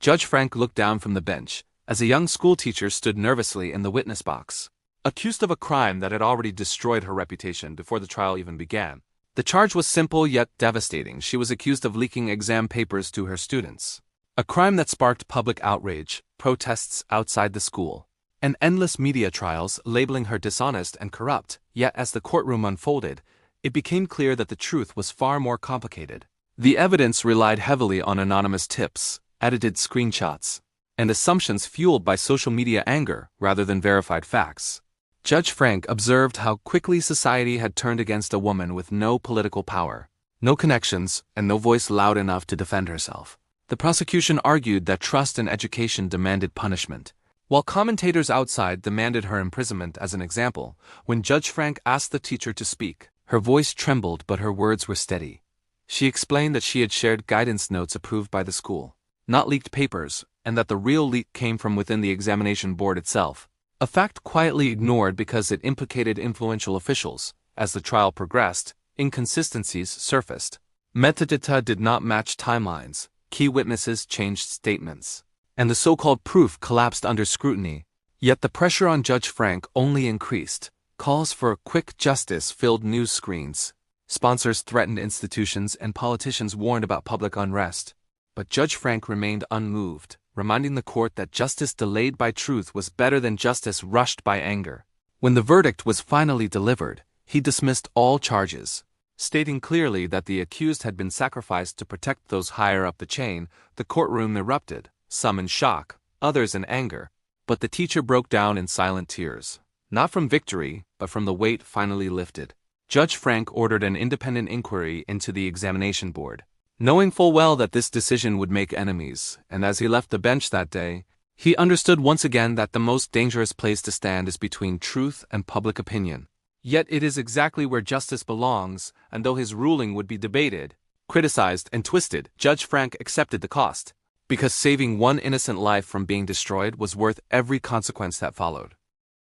Judge Frank looked down from the bench, as a young schoolteacher stood nervously in the witness box. Accused of a crime that had already destroyed her reputation before the trial even began. The charge was simple yet devastating. She was accused of leaking exam papers to her students. A crime that sparked public outrage, protests outside the school, and endless media trials labeling her dishonest and corrupt. Yet as the courtroom unfolded, it became clear that the truth was far more complicated. The evidence relied heavily on anonymous tips, edited screenshots, and assumptions fueled by social media anger rather than verified facts. Judge Frank observed how quickly society had turned against a woman with no political power, no connections, and no voice loud enough to defend herself. The prosecution argued that trust and education demanded punishment, while commentators outside demanded her imprisonment as an example. When Judge Frank asked the teacher to speak, her voice trembled but her words were steady. She explained that she had shared guidance notes approved by the school, not leaked papers, and that the real leak came from within the examination board itself. A fact quietly ignored because it implicated influential officials. As the trial progressed, inconsistencies surfaced. Metadata did not match timelines, key witnesses changed statements, and the so-called proof collapsed under scrutiny. Yet the pressure on Judge Frank only increased. Calls for quick justice filled news screens. Sponsors threatened institutions and politicians warned about public unrest. But Judge Frank remained unmoved, reminding the court that justice delayed by truth was better than justice rushed by anger. When the verdict was finally delivered, he dismissed all charges, stating clearly that the accused had been sacrificed to protect those higher up the chain. The courtroom erupted, some in shock, others in anger, but the teacher broke down in silent tears. Not from victory, but from the weight finally lifted. Judge Frank ordered an independent inquiry into the examination board, knowing full well that this decision would make enemies, and as he left the bench that day, he understood once again that the most dangerous place to stand is between truth and public opinion. Yet it is exactly where justice belongs, and though his ruling would be debated, criticized, and twisted, Judge Frank accepted the cost, because saving one innocent life from being destroyed was worth every consequence that followed.